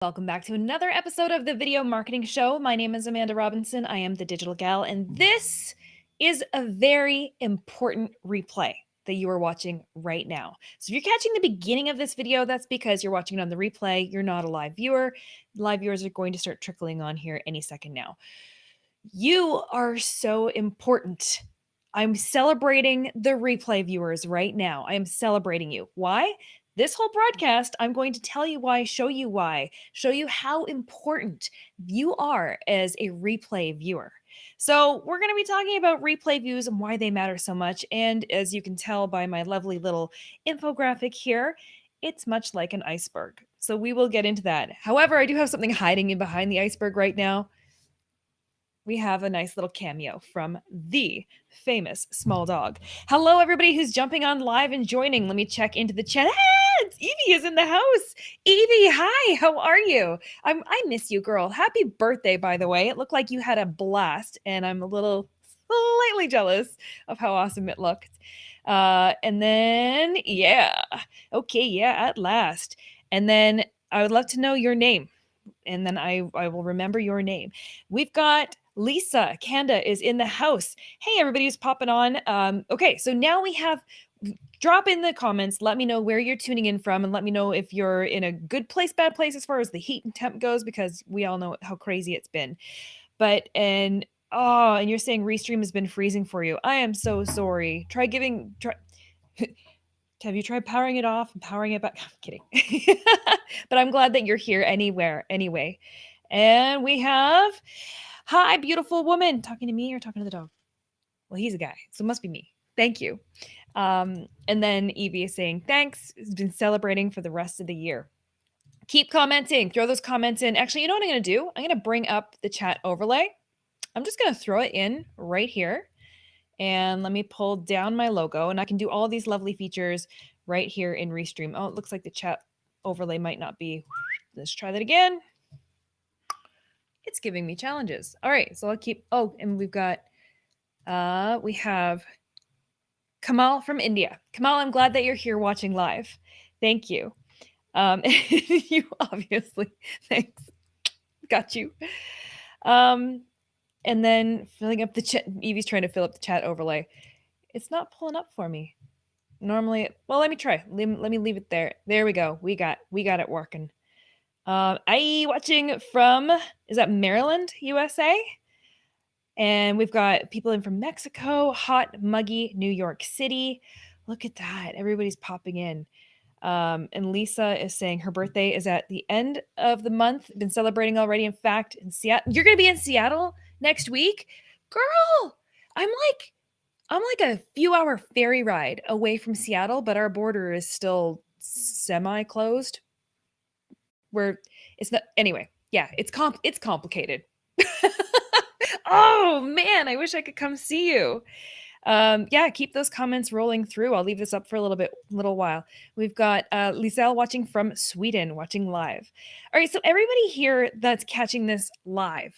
Welcome back to another episode of the Video Marketing Show. My name is Amanda Robinson. I am the Digital Gal, and this is a very important replay that you are watching right now. So if you're catching the beginning of this video, that's because you're watching it on the replay. You're not a live viewer. Live viewers are going to start trickling on here any second now. You are so important. I'm celebrating the replay viewers right now. I am celebrating you. Why? This whole broadcast, I'm going to tell you why, show you how important you are as a replay viewer. So we're going to be talking about replay views and why they matter so much. And as you can tell by my lovely little infographic here, it's much like an iceberg. So we will get into that. However, I do have something hiding in behind the iceberg right now. We have a nice little cameo from the famous small dog. Hello, everybody who's jumping on live and joining. Let me check into the chat. Evie is in the house. Evie, hi, how are you? I miss you, girl. Happy birthday, by the way. It looked like you had a blast, and I'm a little slightly jealous of how awesome it looked. And then, yeah. Okay, yeah, at last. And then I would love to know your name. And then I will remember your name. We've got Lisa Kanda is in the house. Hey, everybody who's popping on. Okay, so now we have, drop in the comments. Let me know where you're tuning in from, and let me know if you're in a good place, bad place as far as the heat and temp goes, because we all know how crazy it's been. And you're saying Restream has been freezing for you. I am so sorry. Have you tried powering it off and powering it back? I'm kidding. But I'm glad that you're here anyway. And we have, hi, beautiful woman. Talking to me or talking to the dog? Well, he's a guy, so it must be me. Thank you. And then Evie is saying, thanks. Has been celebrating for the rest of the year. Keep commenting. Throw those comments in. Actually, you know what I'm going to do? I'm going to bring up the chat overlay. I'm just going to throw it in right here. And let me pull down my logo, and I can do all these lovely features right here in Restream. Oh, it looks like the chat overlay might not be. Let's try that again. It's giving me challenges. All right, so I'll keep, and we've got, we have Kamal from India. Kamal, I'm glad that you're here watching live. Thank you. You obviously, thanks. Got you. And then filling up the chat. Evie's trying to fill up the chat overlay. It's not pulling up for me. Normally, well, let me try. Let me leave it there. There we go. We got it working. I watching from, is that Maryland, USA? And we've got people in from Mexico, hot, muggy, New York City. Look at that. Everybody's popping in. And Lisa is saying her birthday is at the end of the month. Been celebrating already. In fact, in Seattle. You're going to be in Seattle next week? Girl, I'm like a few hour ferry ride away from Seattle, but our border is still semi-closed. Where it's not, anyway, yeah, it's complicated. Oh man, I wish I could come see you. Yeah, keep those comments rolling through. I'll leave this up for a little while. We've got Liselle watching from Sweden, watching live. All right, so everybody here that's catching this live,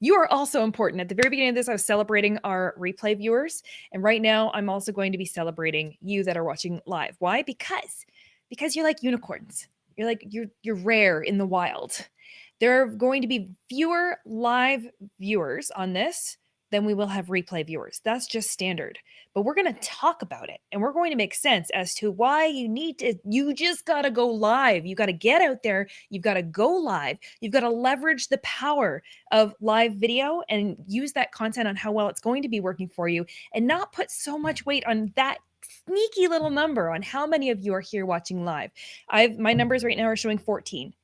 you are also important. At the very beginning of this, I was celebrating our replay viewers, and right now I'm also going to be celebrating you that are watching live. Why? Because you're like unicorns. You're rare in the wild. There are going to be fewer live viewers on this than we will have replay viewers. That's just standard. But we're going to talk about it, and we're going to make sense as to why you just got to go live. You got to get out there. You've got to go live. You've got to leverage the power of live video and use that content on how well it's going to be working for you, and not put so much weight on that sneaky little number on how many of you are here watching live. My numbers right now are showing 14.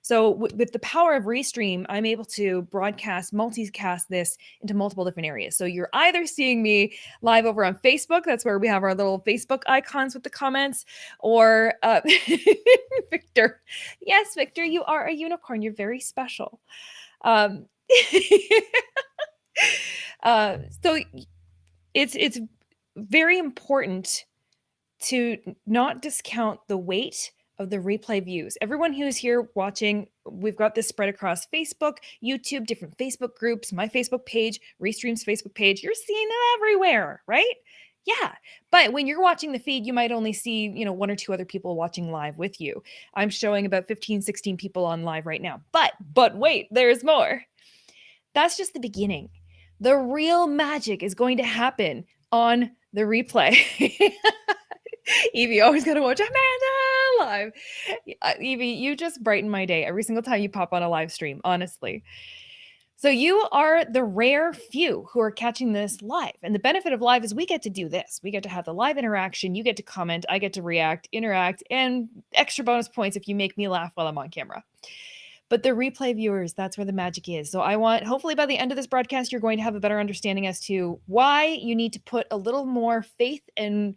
So with the power of Restream, I'm able to multicast this into multiple different areas. So you're either seeing me live over on Facebook, that's where we have our little Facebook icons with the comments, or Victor. Yes, Victor, you are a unicorn. You're very special. So it's very important to not discount the weight of the replay views. Everyone who's here watching, we've got this spread across Facebook, YouTube, different Facebook groups, my Facebook page, Restream's Facebook page. You're seeing it everywhere, right? Yeah. But when you're watching the feed, you might only see, one or two other people watching live with you. I'm showing about 15, 16 people on live right now. But wait, there's more. That's just the beginning. The real magic is going to happen on the replay. Evie, always got to watch Amanda live. Evie, you just brighten my day every single time you pop on a live stream, honestly. So you are the rare few who are catching this live. And the benefit of live is we get to do this. We get to have the live interaction. You get to comment. I get to react, interact, and extra bonus points if you make me laugh while I'm on camera. But the replay viewers, that's where the magic is. So I want, hopefully by the end of this broadcast, you're going to have a better understanding as to why you need to put a little more faith and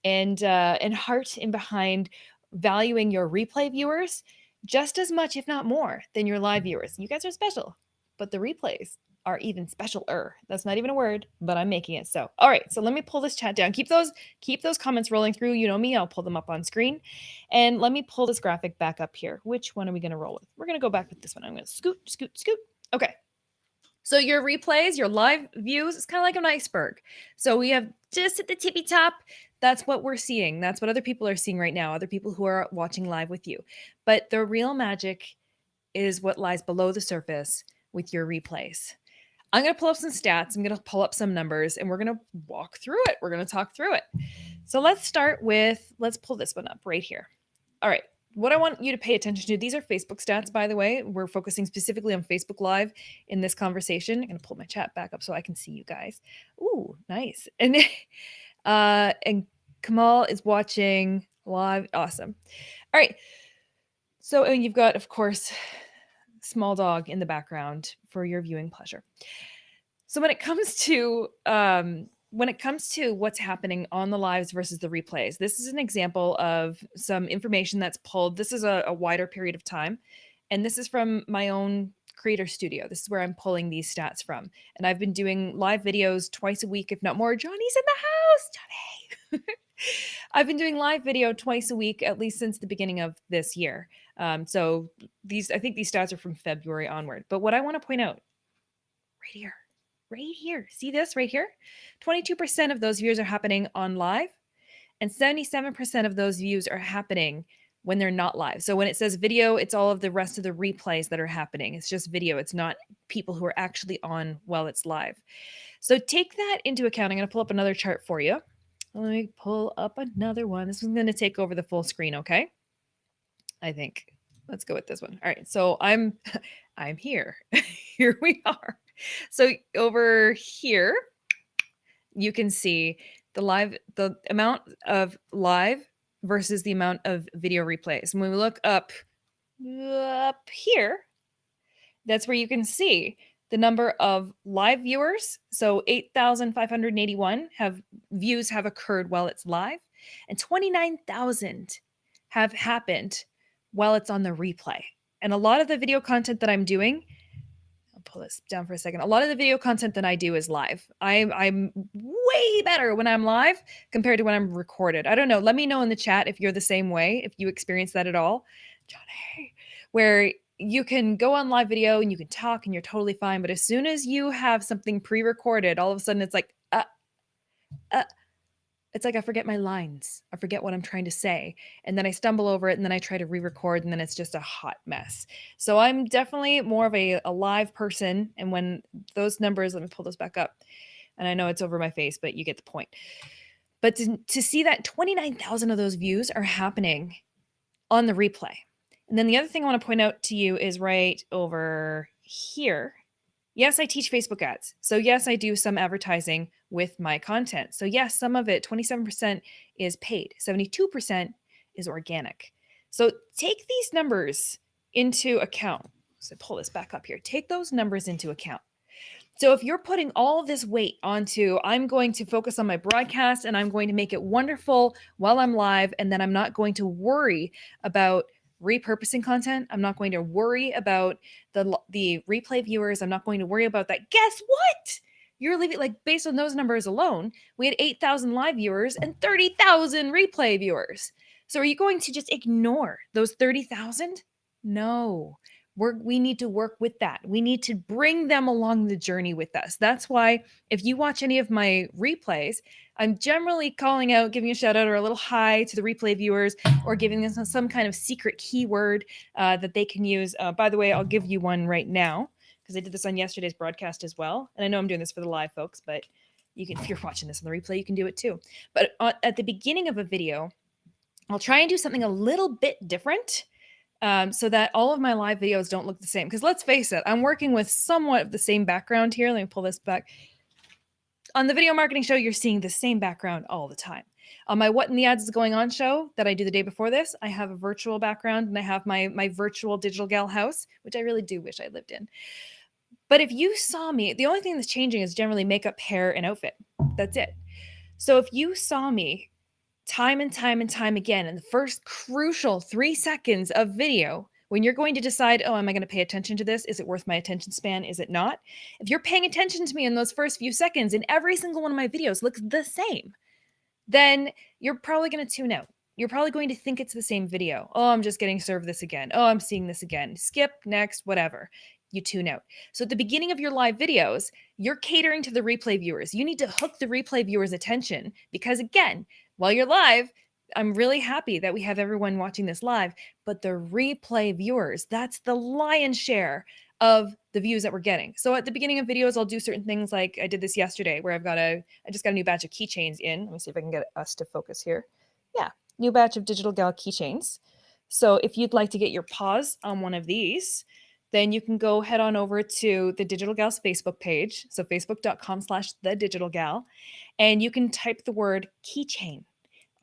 heart in behind valuing your replay viewers just as much, if not more, than your live viewers. You guys are special, but the replays are even specialer. That's not even a word, but I'm making it so. All right, so let me pull this chat down. Keep those comments rolling through. You know me, I'll pull them up on screen. And let me pull this graphic back up here. Which one are we going to roll with? We're going to go back with this one. I'm going to scoot, scoot, scoot. Okay. So your replays, your live views, it's kind of like an iceberg. So we have just at the tippy top, that's what we're seeing. That's what other people are seeing right now, other people who are watching live with you. But the real magic is what lies below the surface with your replays. I'm going to pull up some stats. I'm going to pull up some numbers and we're going to walk through it. We're going to talk through it. So let's pull this one up right here. All right. What I want you to pay attention to, these are Facebook stats, by the way. We're focusing specifically on Facebook Live in this conversation. I'm going to pull my chat back up so I can see you guys. Ooh, nice. And Kamal is watching live. Awesome. All right. So you've got, of course, small dog in the background for your viewing pleasure. So when it comes to what's happening on the lives versus the replays, this is an example of some information that's pulled. This is a wider period of time, and this is from my own creator studio. This is where I'm pulling these stats from, and I've been doing live videos twice a week, if not more. Johnny's in the house, Johnny. I've been doing live video twice a week, at least since the beginning of this year. So I think these stats are from February onward. But what I want to point out right here, see this right here? 22% of those views are happening on live, and 77% of those views are happening when they're not live. So when it says video, it's all of the rest of the replays that are happening. It's just video. It's not people who are actually on while it's live. So take that into account. I'm going to pull up another chart for you. Let me pull up another one. This one's going to take over the full screen, okay? I think. Let's go with this one. All right, so I'm here. Here we are. So over here, you can see the amount of live versus the amount of video replays. And when we look up here, that's where you can see the number of live viewers. So 8,581 views have occurred while it's live, and 29,000 have happened while it's on the replay. And a lot of the video content that I'm doing, I'll pull this down for a second. A lot of the video content that I do is live. I'm way better when I'm live compared to when I'm recorded. I don't know. Let me know in the chat if you're the same way, if you experience that at all. Johnny, where you can go on live video and you can talk and you're totally fine. But as soon as you have something pre-recorded, all of a sudden it's like, it's like I forget my lines. I forget what I'm trying to say. And then I stumble over it and then I try to re-record and then it's just a hot mess. So I'm definitely more of a live person. And when those numbers, let me pull those back up. And I know it's over my face, but you get the point. But to see that 29,000 of those views are happening on the replay. And then the other thing I want to point out to you is right over here. Yes, I teach Facebook ads. So yes, I do some advertising with my content. So yes, some of it, 27% is paid, 72% is organic. So take these numbers into account. So pull this back up here. Take those numbers into account. So if you're putting all of this weight onto, I'm going to focus on my broadcast and I'm going to make it wonderful while I'm live, and then I'm not going to worry about repurposing content. I'm not going to worry about the replay viewers. I'm not going to worry about that. Guess what? You're leaving, like, based on those numbers alone, we had 8,000 live viewers and 30,000 replay viewers. So are you going to just ignore those 30,000? No. We need to work with that. We need to bring them along the journey with us. That's why if you watch any of my replays, I'm generally calling out, giving a shout out or a little hi to the replay viewers, or giving them some kind of secret keyword that they can use. By the way, I'll give you one right now because I did this on yesterday's broadcast as well. And I know I'm doing this for the live folks, but you can, if you're watching this on the replay, you can do it too. But at the beginning of a video, I'll try and do something a little bit different so that all of my live videos don't look the same. Because let's face it, I'm working with somewhat of the same background here. Let me pull this back. On the video marketing show, you're seeing the same background all the time. On my What in the Ads is Going On show that I do the day before this, I have a virtual background and I have my virtual digital gal house, which I really do wish I lived in. But if you saw me, the only thing that's changing is generally makeup, hair, and outfit. That's it. So if you saw me time and time and time again in the first crucial 3 seconds of video, when you're going to decide, oh, am I going to pay attention to this? Is it worth my attention span? Is it not? If you're paying attention to me in those first few seconds and every single one of my videos looks the same, then you're probably going to tune out. You're probably going to think it's the same video. Oh, I'm just getting served this again. Oh, I'm seeing this again. Skip, next, whatever. You tune out. So at the beginning of your live videos, you're catering to the replay viewers. You need to hook the replay viewers' attention because, again, while you're live, I'm really happy that we have everyone watching this live, but the replay viewers, that's the lion's share of the views that we're getting. So at the beginning of videos, I'll do certain things like I did this yesterday where I just got a new batch of keychains in. Let me see if I can get us to focus here. Yeah, new batch of Digital Gal keychains. So if you'd like to get your paws on one of these, then you can go head on over to the Digital Gal's Facebook page. So facebook.com/thedigitalgal. And you can type the word keychain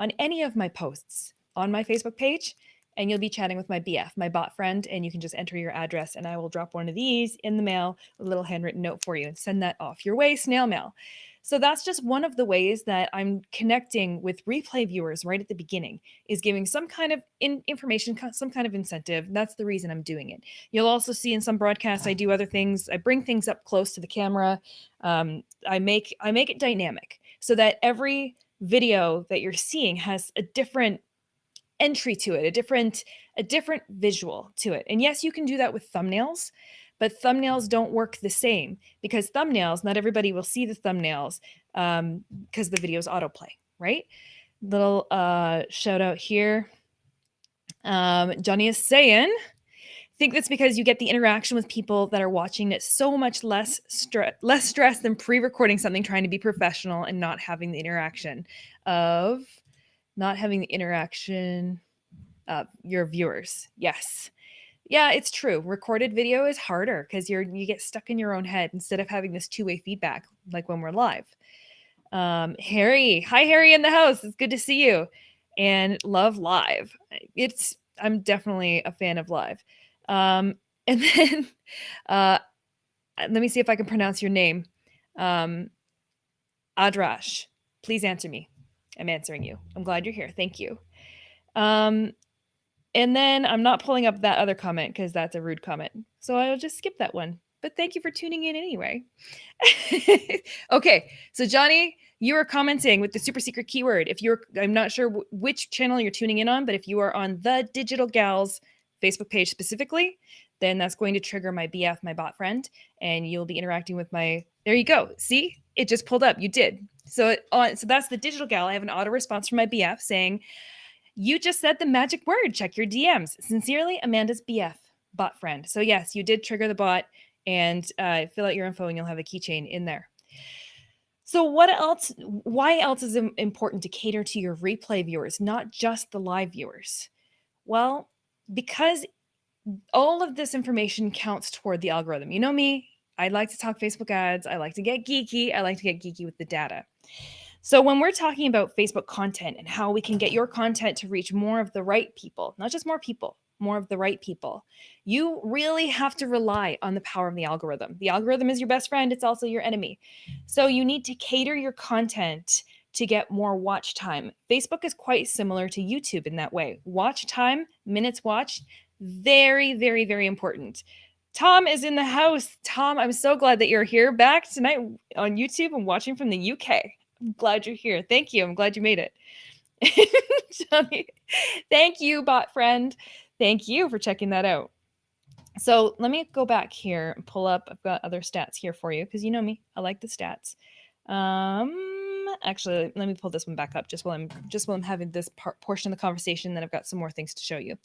on any of my posts on my Facebook page, and you'll be chatting with my BF, my bot friend, and you can just enter your address and I will drop one of these in the mail, a little handwritten note for you, and send that off your way, snail mail. So that's just one of the ways that I'm connecting with replay viewers right at the beginning, is giving some kind of information, some kind of incentive. That's the reason I'm doing it. You'll also see in some broadcasts, I do other things. I bring things up close to the camera. I make it dynamic so that every video that you're seeing has a different entry to it, a different visual to it. And yes, you can do that with thumbnails, but thumbnails don't work the same because thumbnails, not everybody will see the thumbnails because the videos autoplay, right? Little shout out here. Johnny is saying, I think that's because you get the interaction with people that are watching it so much less stress than pre-recording something, trying to be professional and not having the interaction of your viewers. Yes. Yeah, it's true. Recorded video is harder because you get stuck in your own head instead of having this two-way feedback like when we're live. Harry. Hi, Harry in the house. It's good to see you. And love live. I'm definitely a fan of live. And then let me see if I can pronounce your name. Adrash, please answer me. I'm answering you. I'm glad you're here. Thank you. And then I'm not pulling up that other comment because that's a rude comment. So I'll just skip that one. But thank you for tuning in anyway. Okay, so Johnny, you are commenting with the super secret keyword. I'm not sure which channel you're tuning in on, but if you are on the Digital Gals Facebook page specifically, then that's going to trigger my BF, my bot friend, and you'll be interacting with there you go. See, it just pulled up. You did. So that's the Digital Gal. I have an auto response from my BF saying, you just said the magic word. Check your DMs. Sincerely, Amanda's BF, bot friend. So yes, you did trigger the bot, and fill out your info and you'll have a keychain in there. So why else is it important to cater to your replay viewers, not just the live viewers? Well, because all of this information counts toward the algorithm. You know me, I like to talk Facebook ads. I like to get geeky. I like to get geeky with the data. So when we're talking about Facebook content and how we can get your content to reach more of the right people, not just more people, more of the right people, you really have to rely on the power of the algorithm. The algorithm is your best friend. It's also your enemy. So you need to cater your content to get more watch time. Facebook is quite similar to YouTube in that way. Watch time, minutes watched, very, very, very important. Tom is in the house. Tom, I'm so glad that you're here back tonight on YouTube and watching from the UK. I'm glad you're here. Thank you. I'm glad you made it. Johnny, thank you, bot friend. Thank you for checking that out. So let me go back here and pull up. I've got other stats here for you because you know me. I like the stats. Actually, let me pull this one back up just while I'm having this portion of the conversation. Then I've got some more things to show you.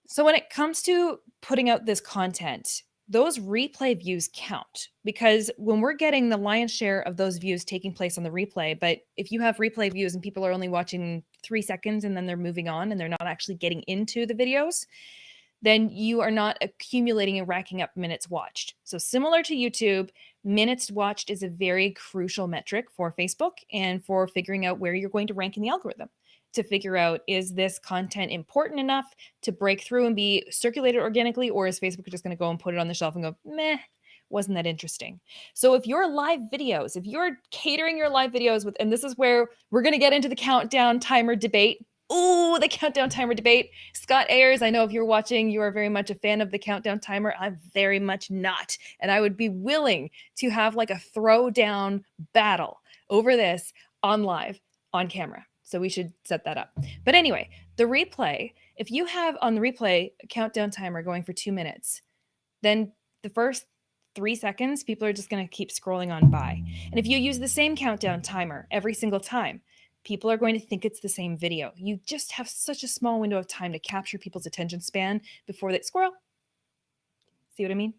So when it comes to putting out this content, those replay views count because when we're getting the lion's share of those views taking place on the replay, but if you have replay views and people are only watching 3 seconds and then they're moving on and they're not actually getting into the videos, then you are not accumulating and racking up minutes watched. So similar to YouTube, minutes watched is a very crucial metric for Facebook and for figuring out where you're going to rank in the algorithm, to figure out, is this content important enough to break through and be circulated organically, or is Facebook just going to go and put it on the shelf and go, meh, wasn't that interesting? So if your live videos, if you're catering your live videos with, and this is where we're going to get into the countdown timer debate. Ooh, the countdown timer debate. Scott Ayers, I know if you're watching, you are very much a fan of the countdown timer. I'm very much not. And I would be willing to have like a throwdown battle over this on live, on camera. So we should set that up. But anyway, the replay, if you have on the replay a countdown timer going for 2 minutes, then the first 3 seconds, people are just going to keep scrolling on by. And if you use the same countdown timer every single time, people are going to think it's the same video. You just have such a small window of time to capture people's attention span before they squirrel. See what I mean?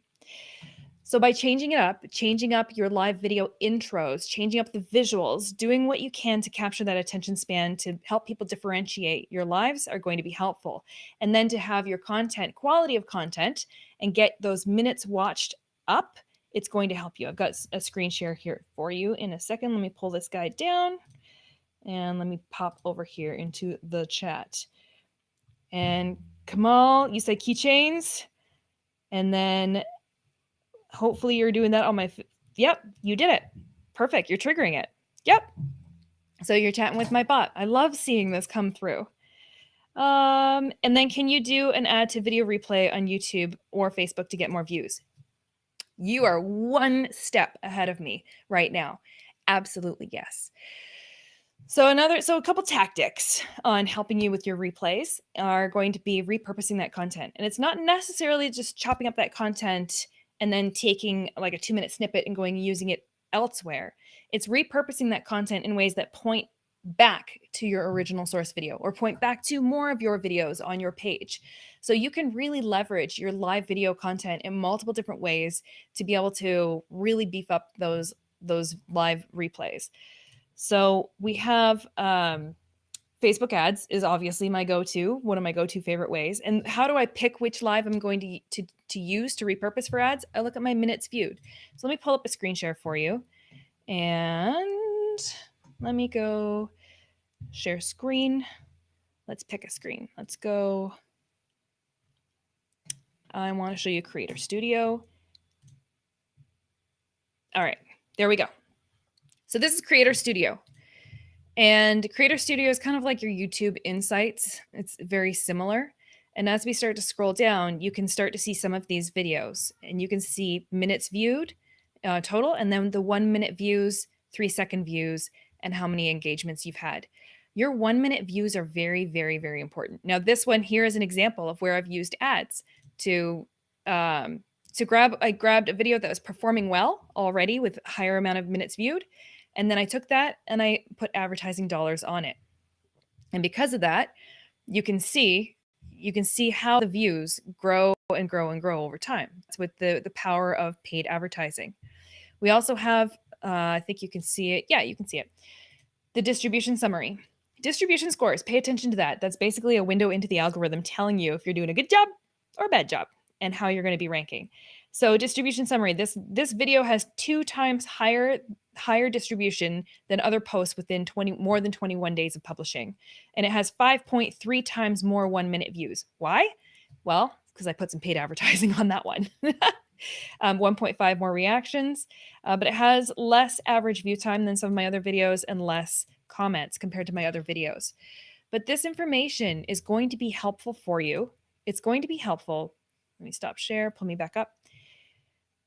So by changing it up, changing up your live video intros, changing up the visuals, doing what you can to capture that attention span to help people differentiate your lives are going to be helpful. And then to have your content, quality of content, and get those minutes watched up, it's going to help you. I've got a screen share here for you in a second. Let me pull this guy down and let me pop over here into the chat. And Kamal, you said keychains, and then hopefully you're doing that on my, yep, you did it. Perfect. You're triggering it. Yep. So you're chatting with my bot. I love seeing this come through. And then can you do an ad to video replay on YouTube or Facebook to get more views? You are one step ahead of me right now. Absolutely, yes. So a couple tactics on helping you with your replays are going to be repurposing that content. And it's not necessarily just chopping up that content and then taking like a 2-minute snippet and going and using it elsewhere. It's repurposing that content in ways that point back to your original source video or point back to more of your videos on your page. So you can really leverage your live video content in multiple different ways to be able to really beef up those live replays. So we have Facebook ads is obviously my go-to, one of my go-to favorite ways. And how do I pick which live I'm going to use to repurpose for ads? I look at my minutes viewed. So let me pull up a screen share for you. And let me go share screen. Let's pick a screen. Let's go. I want to show you Creator Studio. All right, there we go. So this is Creator Studio. And Creator Studio is kind of like your YouTube Insights. It's very similar. And as we start to scroll down, you can start to see some of these videos. And you can see minutes viewed total, and then the 1-minute views, 3-second views, and how many engagements you've had. Your 1-minute views are very, very, very important. Now, this one here is an example of where I've used ads to I grabbed a video that was performing well already with a higher amount of minutes viewed. And then I took that and I put advertising dollars on it. And because of that, you can see how the views grow and grow and grow over time. It's with the power of paid advertising. We also have, I think you can see it. Yeah, you can see it. The distribution summary. Distribution scores, pay attention to that. That's basically a window into the algorithm telling you if you're doing a good job or a bad job and how you're going to be ranking. So distribution summary, this video has 2 times higher distribution than other posts within more than 21 days of publishing. And it has 5.3 times more 1-minute views. Why? Well, because I put some paid advertising on that one. 1.5 more reactions, but it has less average view time than some of my other videos and less comments compared to my other videos. But this information is going to be helpful for you. It's going to be helpful. Let me stop share, pull me back up.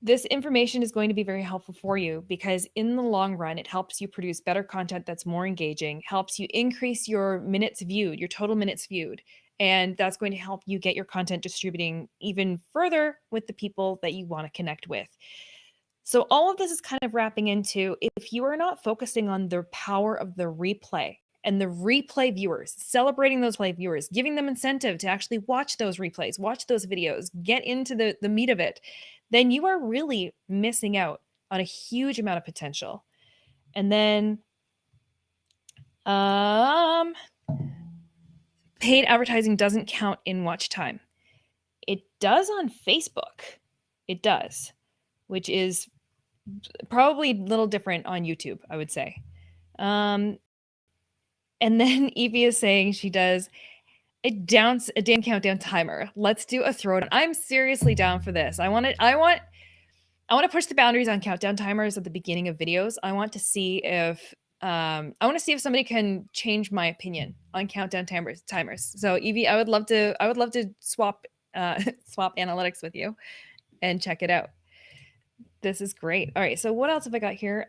This information is going to be very helpful for you because in the long run, it helps you produce better content that's more engaging, helps you increase your minutes viewed, your total minutes viewed, And that's going to help you get your content distributing even further with the people that you want to connect with. So all of this is kind of wrapping into, if you are not focusing on the power of the replay and the replay viewers, celebrating those play viewers, giving them incentive to actually watch those replays, watch those videos, get into the meat of it, then you are really missing out on a huge amount of potential. And then paid advertising doesn't count in watch time. It does on Facebook. It does, which is probably a little different on YouTube, I would say. And then Evie is saying she does a damn countdown timer. Let's do a throwdown. I'm seriously down for this. I want to push the boundaries on countdown timers at the beginning of videos. I want to see if somebody can change my opinion on countdown timers. So Evie, I would love to swap swap analytics with you and check it out. This is great. All right, so what else have I got here?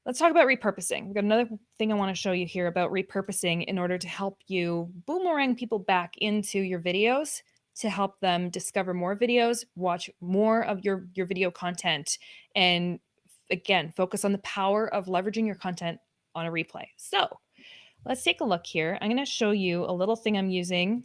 Let's talk about repurposing. We've got another thing I want to show you here about repurposing in order to help you boomerang people back into your videos, to help them discover more videos, watch more of your video content, and again, focus on the power of leveraging your content on a replay. So let's take a look here. I'm going to show you a little thing I'm using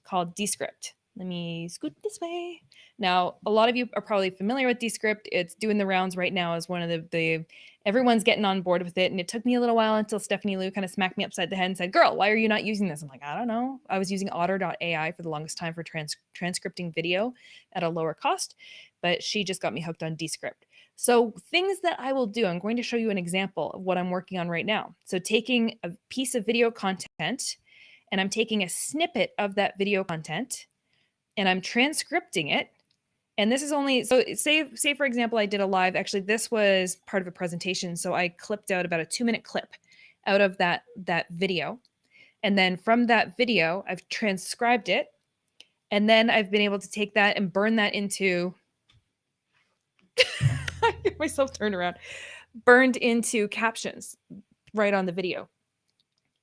called Descript. Let me scoot this way. Now, a lot of you are probably familiar with Descript. It's doing the rounds right now as one of the everyone's getting on board with it. And it took me a little while until Stephanie Liu kind of smacked me upside the head and said, girl, why are you not using this? I'm like, I don't know. I was using otter.ai for the longest time for transcripting video at a lower cost, but she just got me hooked on Descript. So things that I will do, I'm going to show you an example of what I'm working on right now. So taking a piece of video content, and I'm taking a snippet of that video content, and I'm transcripting it. And this is only, so say for example, I did a live, actually this was part of a presentation. So I clipped out about a 2-minute clip out of that video. And then from that video, I've transcribed it. And then I've been able to take that and burn that into, I get myself turned around, burned into captions right on the video.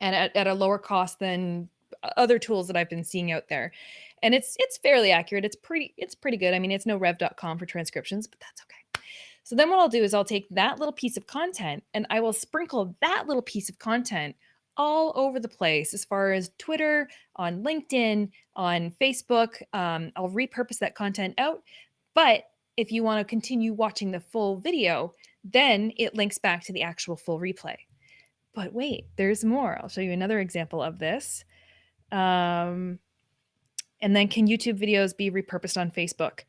And at a lower cost than other tools that I've been seeing out there. And it's fairly accurate. It's pretty good. I mean, it's no rev.com for transcriptions, but that's okay. So then what I'll do is I'll take that little piece of content and I will sprinkle that little piece of content all over the place, as far as Twitter, on LinkedIn, on Facebook. I'll repurpose that content out. But if you want to continue watching the full video, then it links back to the actual full replay. But wait, there's more. I'll show you another example of this. And then can YouTube videos be repurposed on Facebook?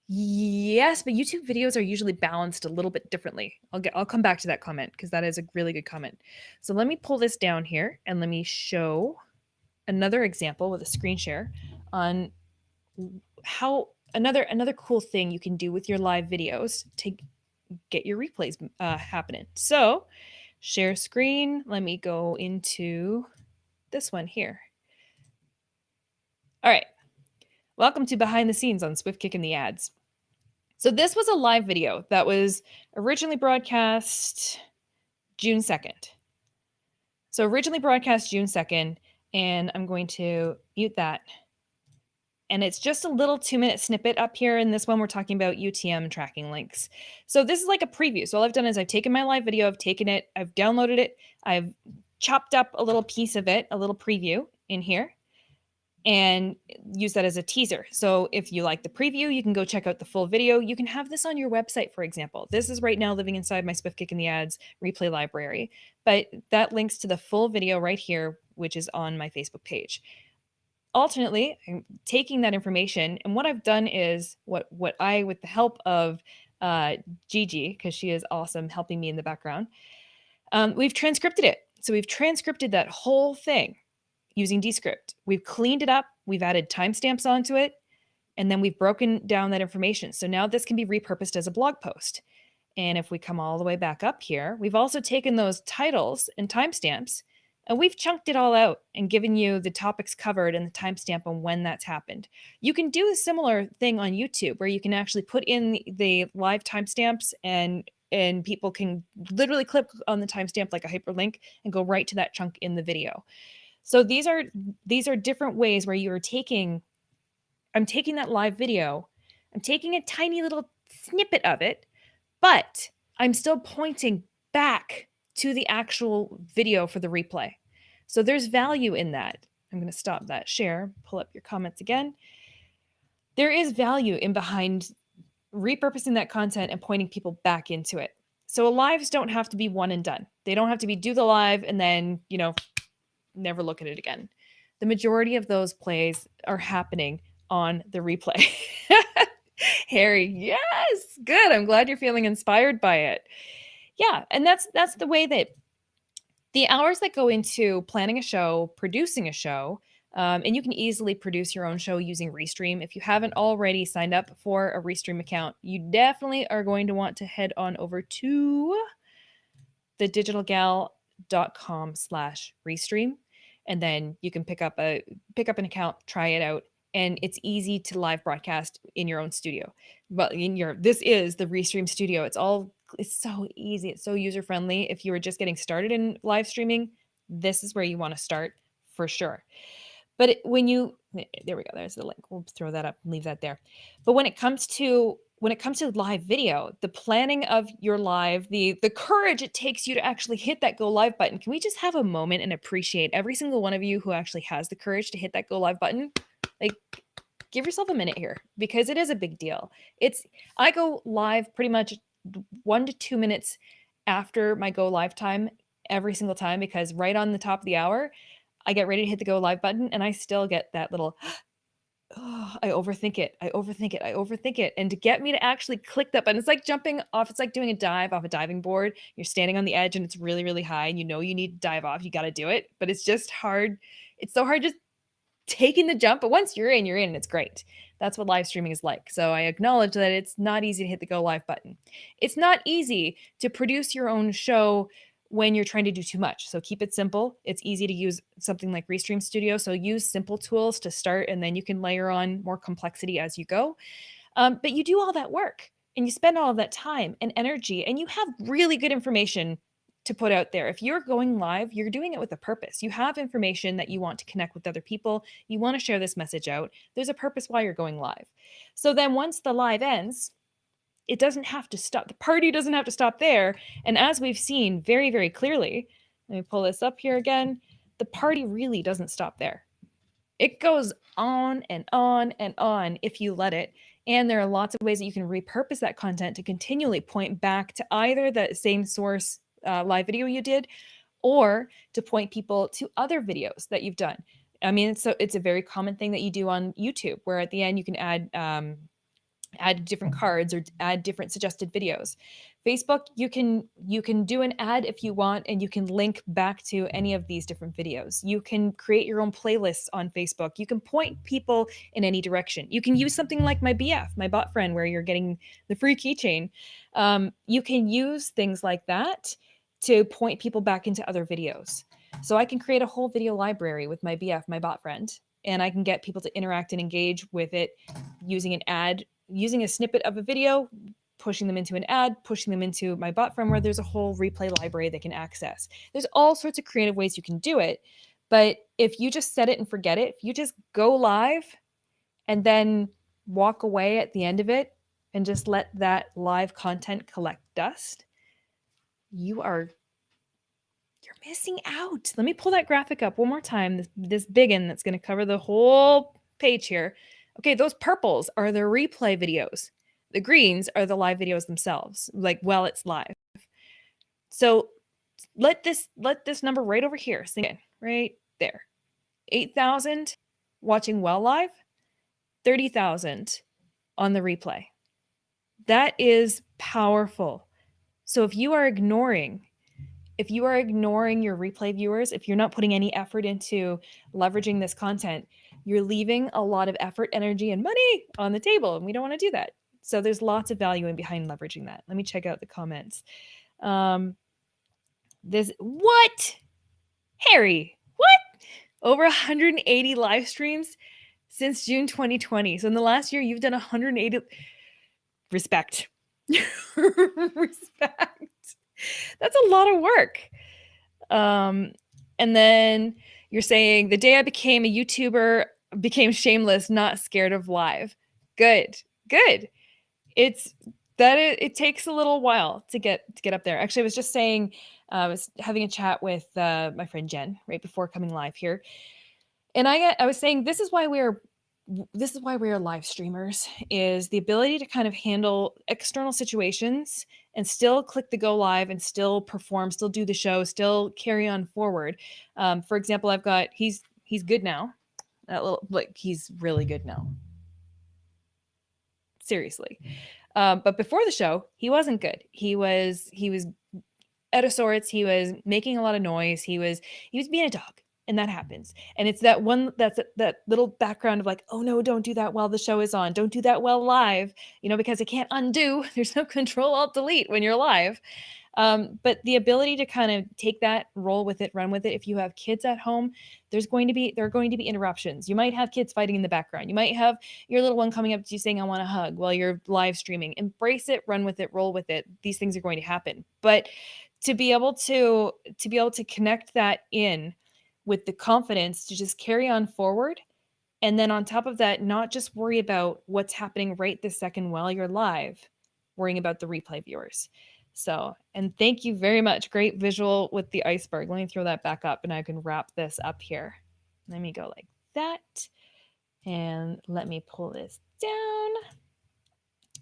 Yes, but YouTube videos are usually balanced a little bit differently. I'll come back to that comment because that is a really good comment. So let me pull this down here and let me show another example with a screen share on how another cool thing you can do with your live videos to get your replays happening. So share screen. Let me go into this one here. All right. Welcome to Behind the Scenes on Swift Kick and the Ads. So this was a live video that was originally broadcast June 2nd. So originally broadcast June 2nd, and I'm going to mute that. And it's just a little 2-minute snippet up here. In this one, we're talking about UTM tracking links. So this is like a preview. So all I've done is I've taken my live video, I've taken it, I've downloaded it, I've chopped up a little piece of it, a little preview in here, and use that as a teaser. So if you like the preview, you can go check out the full video. You can have this on your website, for example. This is right now living inside my Swift Kick in the Ads replay library, but that links to the full video right here, which is on my Facebook page. Alternately, I'm taking that information, and what I've done is what I, with the help of Gigi, because she is awesome helping me in the background, we've transcripted it. So we've transcripted that whole thing using Descript. We've cleaned it up, we've added timestamps onto it, and then we've broken down that information. So now this can be repurposed as a blog post. And if we come all the way back up here, we've also taken those titles and timestamps, and we've chunked it all out and given you the topics covered and the timestamp on when that's happened. You can do a similar thing on YouTube where you can actually put in the live timestamps and people can literally click on the timestamp like a hyperlink and go right to that chunk in the video. So these are different ways where I'm taking that live video, I'm taking a tiny little snippet of it, but I'm still pointing back to the actual video for the replay. So there's value in that. I'm going to stop that share, pull up your comments again. There is value in behind repurposing that content and pointing people back into it. So lives don't have to be one and done. They don't have to be do the live and then, never look at it again. The majority of those plays are happening on the replay. Harry, yes, good. I'm glad you're feeling inspired by it. Yeah, and that's the way that the hours that go into planning a show, producing a show, and you can easily produce your own show using Restream. If you haven't already signed up for a Restream account, you definitely are going to want to head on over to thedigitalgal.com/Restream. And then you can pick up an account, try it out, and it's easy to live broadcast in your own studio. Well, this is the Restream studio. It's so easy. It's so user friendly. If you were just getting started in live streaming, this is where you want to start for sure. But there we go. There's the link. We'll throw that up and leave that there. But when it comes to live video, the planning of your live, the courage it takes you to actually hit that go live button. Can we just have a moment and appreciate every single one of you who actually has the courage to hit that go live button? Like, give yourself a minute here, because it is a big deal. I go live pretty much 1 to 2 minutes after my go live time every single time, because right on the top of the hour, I get ready to hit the go live button and I still get that little, I overthink it. And to get me to actually click that button, it's like jumping off. It's like doing a dive off a diving board. You're standing on the edge and it's really, really high and you need to dive off. You got to do it, but it's just hard. It's so hard just taking the jump. But once you're in, and it's great. That's what live streaming is like. So I acknowledge that it's not easy to hit the go live button. It's not easy to produce your own show when you're trying to do too much. So keep it simple. It's easy to use something like Restream Studio. So use simple tools to start, and then you can layer on more complexity as you go. But you do all that work and you spend all of that time and energy, and you have really good information to put out there. If you're going live, you're doing it with a purpose. You have information that you want to connect with other people. You want to share this message out. There's a purpose why you're going live. So then once the live ends, it doesn't have to stop. The party doesn't have to stop there. And as we've seen very, very clearly, let me pull this up here again, the party really doesn't stop there. It goes on and on and on if you let it. And there are lots of ways that you can repurpose that content to continually point back to either the same source live video you did, or to point people to other videos that you've done. I mean, it's a very common thing that you do on YouTube, where at the end you can add different cards or add different suggested videos. Facebook, you can do an ad if you want, and you can link back to any of these different videos. You can create your own playlists on Facebook. You can point people in any direction. You can use something like my BF, my bot friend, where you're getting the free keychain. You can use things like that to point people back into other videos. So I can create a whole video library with my BF, my bot friend, and I can get people to interact and engage with it using an ad, using a snippet of a video, pushing them into an ad, pushing them into my bot friend, where there's a whole replay library they can access. There's all sorts of creative ways you can do it. But if you just set it and forget it, if you just go live and then walk away at the end of it and just let that live content collect dust, you're missing out. Let me pull that graphic up one more time. This big one that's going to cover the whole page here. Okay, those purples are the replay videos. The greens are the live videos themselves, like while it's live. So let this number right over here sink in, right there. 8,000 watching well live, 30,000 on the replay. That is powerful. So if you are ignoring your replay viewers, if you're not putting any effort into leveraging this content, you're leaving a lot of effort, energy, and money on the table, and we don't want to do that. So there's lots of value in behind leveraging that. Let me check out the comments. What? Harry, what? Over 180 live streams since June 2020. So in the last year, you've done 180. Respect. Respect. That's a lot of work. And then You're saying the day I became a YouTuber, became shameless, not scared of live. Good. It takes a little while to get up there. Actually, I was just saying, I was having a chat with my friend Jen right before coming live here, and I was saying this is why we are live streamers, is the ability to kind of handle external situations and still click the go live and still perform, still do the show, still carry on forward. For example, I've got he's good now. He's really good now. Seriously. But before the show, he wasn't good. He was out of sorts. He was making a lot of noise. He was being a dog, and that happens. And it's that that little background of like, oh no, don't do that while the show is on. Don't do that while live, because it can't undo. There's no Control Alt Delete when you're live. But the ability to kind of take that, roll with it, run with it. If you have kids at home, there are going to be interruptions. You might have kids fighting in the background. You might have your little one coming up to you saying, I want a hug, while you're live streaming. Embrace it, run with it, roll with it. These things are going to happen. But to be able to connect that in with the confidence to just carry on forward. And then on top of that, not just worry about what's happening right this second while you're live, worrying about the replay viewers. So, and thank you very much. Great visual with the iceberg. Let me throw that back up and I can wrap this up here. Let me go like that. And let me pull this down.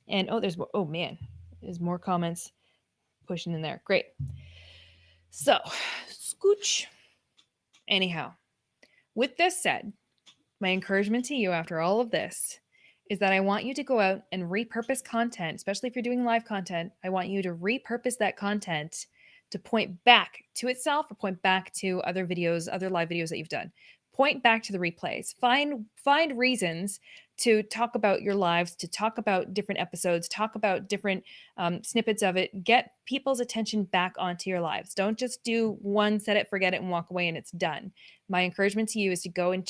And there's more comments pushing in there. Great. So, scooch. Anyhow, with this said, my encouragement to you after all of this is that I want you to go out and repurpose content, especially if you're doing live content. I want you to repurpose that content to point back to itself or point back to other videos, other live videos that you've done. Point back to the replays. Find reasons to talk about your lives, to talk about different episodes, talk about different snippets of it. Get people's attention back onto your lives. Don't just do one, set it, forget it, and walk away and it's done. My encouragement to you is to go and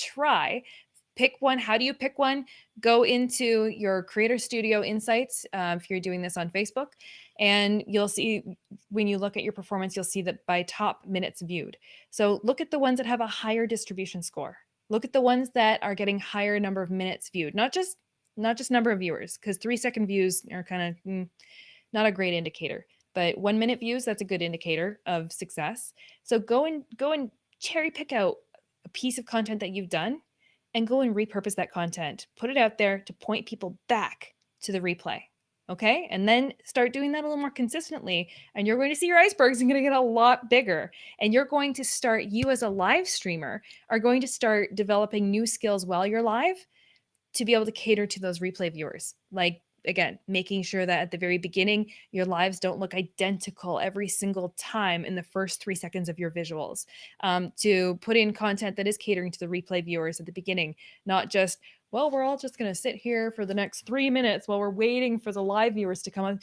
pick one. How do you pick one? Go into your Creator Studio Insights if you're doing this on Facebook, and you'll see, when you look at your performance, you'll see that by top minutes viewed. So look at the ones that have a higher distribution score. Look at the ones that are getting higher number of minutes viewed, not just number of viewers, because 3-second views are kind of not a great indicator. But 1 minute views, that's a good indicator of success. So go and cherry pick out a piece of content that you've done and go and repurpose that content. Put it out there to point people back to the replay. Okay? And then start doing that a little more consistently. And you're going to see your icebergs are going to get a lot bigger. And you're going to start, you as a live streamer are going to start developing new skills while you're live to be able to cater to those replay viewers. Like, again, making sure that at the very beginning, your lives don't look identical every single time in the first 3 seconds of your visuals. To put in content that is catering to the replay viewers at the beginning, not just, well, we're all just going to sit here for the next 3 minutes while we're waiting for the live viewers to come on.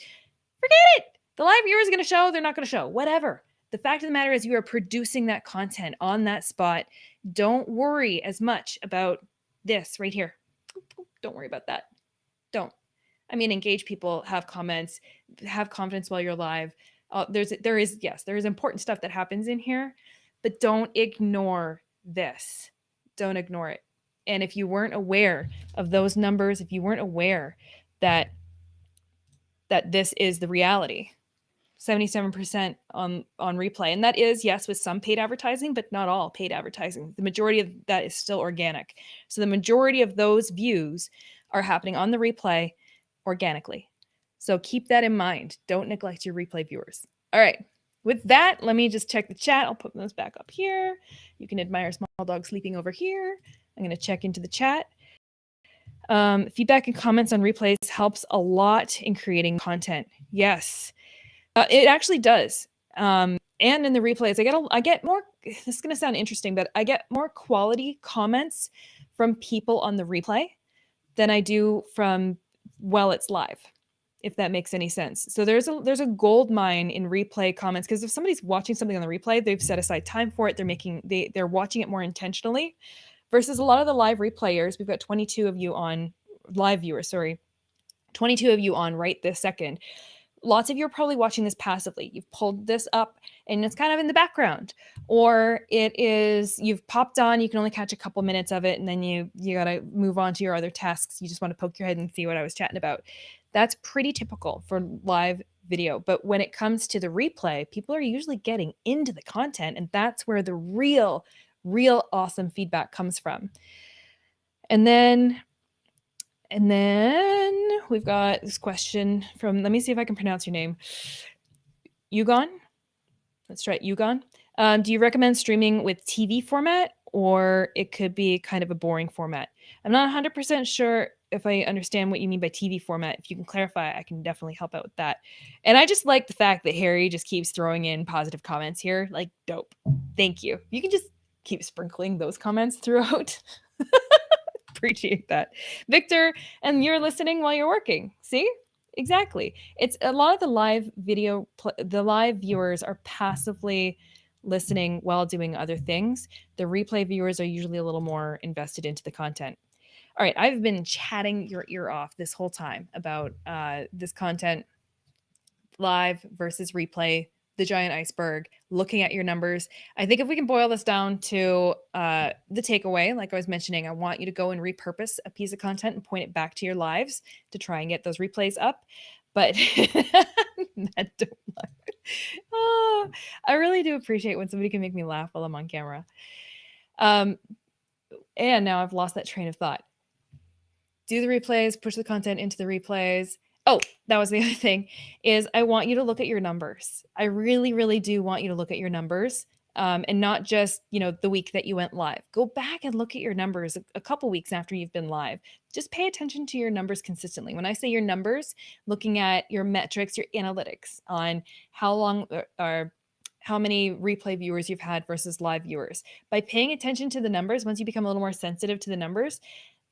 Forget it. The live viewers are going to show, they're not going to show, whatever. The fact of the matter is you are producing that content on that spot. Don't worry as much about this right here. Don't worry about that. Don't. I mean, engage people, have comments, have confidence while you're live. There is important stuff that happens in here, but don't ignore this. Don't ignore it. And if you weren't aware of those numbers, if you weren't aware that this is the reality, 77% on replay, and that is, yes, with some paid advertising, but not all paid advertising. The majority of that is still organic. So the majority of those views are happening on the replay organically. So keep that in mind. Don't neglect your replay viewers. All right. With that, let me just check the chat. I'll put those back up here. You can admire small dog sleeping over here. I'm going to check into the chat. Feedback and comments on replays helps a lot in creating content. Yes, it actually does. And in the replays, I get more, this is going to sound interesting, but I get more quality comments from people on the replay than I do from while it's live, if that makes any sense. So there's a gold mine in replay comments, because if somebody's watching something on the replay, they've set aside time for it. They're watching it more intentionally, versus a lot of the live replayers. We've got 22 of you on live viewers, 22 of you on right this second. lots of you are probably watching this passively. You've pulled this up and it's kind of in the background, or it is you've popped on, you can only catch a couple minutes of it, and then you got to move on to your other tasks. You just want to poke your head and see what I was chatting about. That's pretty typical for live video. But when it comes to the replay, people are usually getting into the content, and that's where the real awesome feedback comes from. And then we've got this question from, let me see if I can pronounce your name. Yugon. That's right, Yugon. Do you recommend streaming with TV format, or it could be kind of a boring format? I'm not 100% sure if I understand what you mean by TV format. If you can clarify, I can definitely help out with that. And I just like the fact that Harry just keeps throwing in positive comments here. Like, dope. Thank you. You can just keep sprinkling those comments throughout. Appreciate that. Victor, and you're listening while you're working. See? Exactly. It's a lot of the live video, the live viewers are passively listening while doing other things. The replay viewers are usually a little more invested into the content. All right, I've been chatting your ear off this whole time about this content, live versus replay, the giant iceberg, looking at your numbers. I think if we can boil this down to the takeaway, like I was mentioning, I want you to go and repurpose a piece of content and point it back to your lives to try and get those replays up. But that don't laugh. Oh, I really do appreciate when somebody can make me laugh while I'm on camera. And now I've lost that train of thought. Do the replays, push the content into the replays. Oh, that was the other thing, is I want you to look at your numbers. I really, really do want you to look at your numbers, and not just, the week that you went live. Go back and look at your numbers a couple weeks after you've been live. Just pay attention to your numbers consistently. When I say your numbers, looking at your metrics, your analytics on how long or how many replay viewers you've had versus live viewers. By paying attention to the numbers, once you become a little more sensitive to the numbers,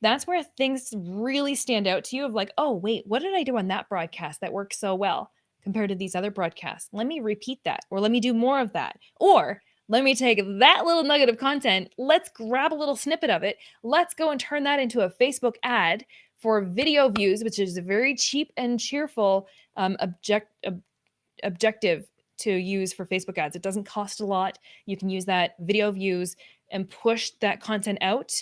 that's where things really stand out to you of like, oh, wait, what did I do on that broadcast that worked so well compared to these other broadcasts? Let me repeat that, or let me do more of that. Or let me take that little nugget of content. Let's grab a little snippet of it. Let's go and turn that into a Facebook ad for video views, which is a very cheap and cheerful objective to use for Facebook ads. It doesn't cost a lot. You can use that video views and push that content out,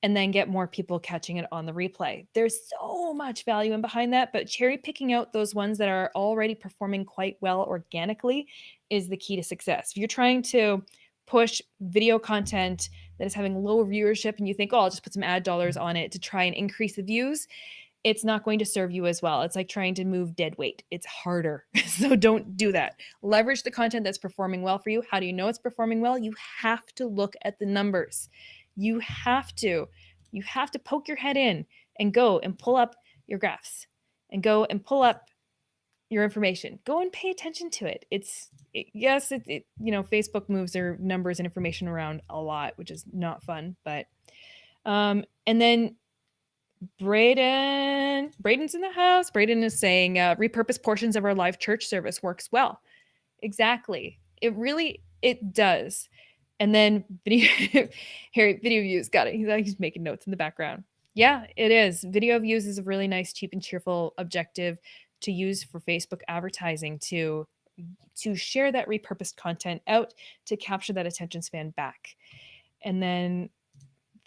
and then get more people catching it on the replay. There's so much value in behind that, but cherry picking out those ones that are already performing quite well organically is the key to success. If you're trying to push video content that is having low viewership and you think, oh, I'll just put some ad dollars on it to try and increase the views, it's not going to serve you as well. It's like trying to move dead weight. It's harder. So don't do that. Leverage the content that's performing well for you. How do you know it's performing well? You have to look at the numbers. You have to poke your head in and go and pull up your graphs and go and pull up your information. Go and pay attention to it. Yes, Facebook moves their numbers and information around a lot, which is not fun, but, and then Braden's in the house. Braden is saying, repurpose portions of our live church service works well. Exactly. It does. And then video views, got it. He's making notes in the background. Yeah, it is. Video views is a really nice, cheap and cheerful objective to use for Facebook advertising to share that repurposed content out to capture that attention span back. And then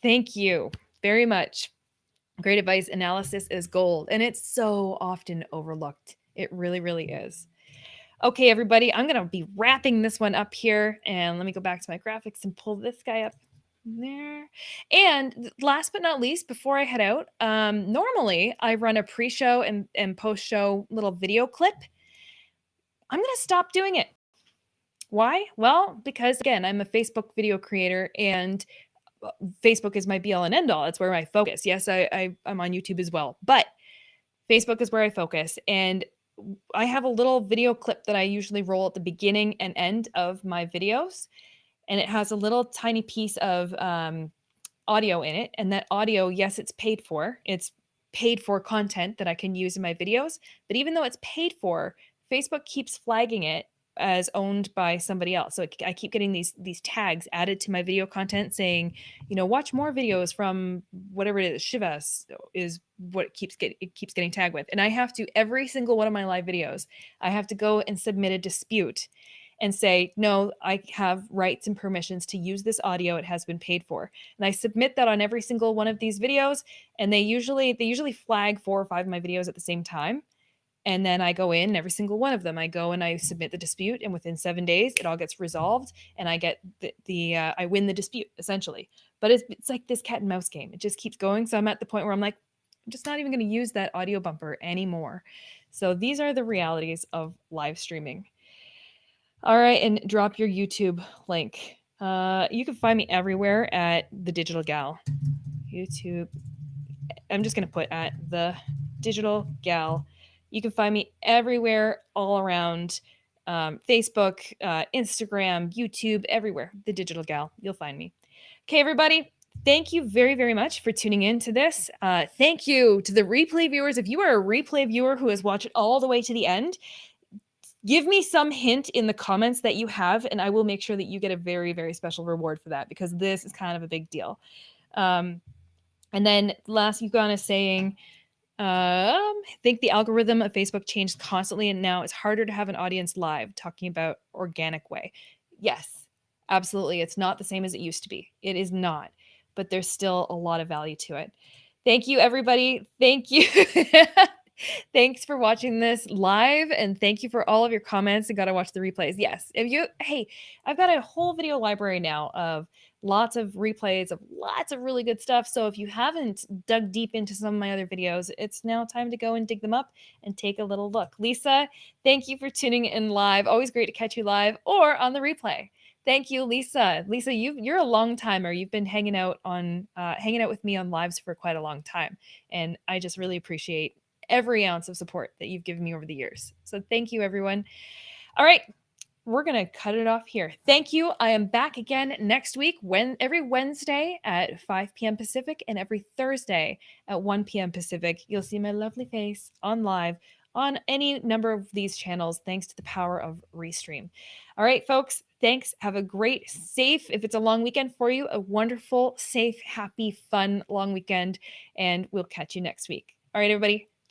thank you very much. Great advice. Analysis is gold. And it's so often overlooked. It really, really is. Okay, everybody, I'm going to be wrapping this one up here. And let me go back to my graphics and pull this guy up there. And last but not least, before I head out, normally I run a pre-show and post-show little video clip. I'm going to stop doing it. Why? Well, because again, I'm a Facebook video creator and Facebook is my be-all and end-all. It's where I focus. Yes, I'm on YouTube as well, but Facebook is where I focus. And I have a little video clip that I usually roll at the beginning and end of my videos. And it has a little tiny piece of audio in it. And that audio, yes, it's paid for. It's paid for content that I can use in my videos. But even though it's paid for, Facebook keeps flagging it as owned by somebody else. So I keep getting these tags added to my video content saying, watch more videos from whatever it is. Shivas is what it keeps getting tagged with. And I have to, every single one of my live videos, I have to go and submit a dispute and say, no, I have rights and permissions to use this audio. It has been paid for. And I submit that on every single one of these videos. And they usually flag 4 or 5 of my videos at the same time. And then I go in every single one of them. I go and I submit the dispute, and within 7 days, it all gets resolved, and I get I win the dispute essentially. But it's like this cat and mouse game. It just keeps going. So I'm at the point where I'm like, I'm just not even going to use that audio bumper anymore. So these are the realities of live streaming. All right, and drop your YouTube link. You can find me everywhere at The Digital Gal. YouTube. I'm just going to put at The Digital Gal. You can find me everywhere, all around Facebook, Instagram, YouTube, everywhere. The Digital Gal. You'll find me. Okay, everybody. Thank you very, very much for tuning in to this. Thank you to the replay viewers. If you are a replay viewer who has watched it all the way to the end, give me some hint in the comments that you have, and I will make sure that you get a very, very special reward for that, because this is kind of a big deal. And then last, Yukon is saying, I think the algorithm of Facebook changed constantly, and now it's harder to have an audience live, talking about organic way. Yes, absolutely. It's not the same as it used to be. It is not, but there's still a lot of value to it. Thank you, everybody. Thank you. Thanks for watching this live, and thank you for all of your comments. And gotta watch the replays. Yes, hey, I've got a whole video library now of lots of replays of lots of really good stuff. So if you haven't dug deep into some of my other videos, it's now time to go and dig them up and take a little look. Lisa, thank you for tuning in live. Always great to catch you live or on the replay. Thank you, Lisa. Lisa, you're a long timer. You've been hanging out with me on lives for quite a long time, and I just really appreciate every ounce of support that you've given me over the years. So thank you, everyone. All right, we're going to cut it off here. Thank you. I am back again next week, every Wednesday at 5 p.m. Pacific and every Thursday at 1 p.m. Pacific. You'll see my lovely face on live on any number of these channels, thanks to the power of Restream. All right, folks, thanks. Have a great, safe, if it's a long weekend for you, a wonderful, safe, happy, fun, long weekend, and we'll catch you next week. All right, everybody.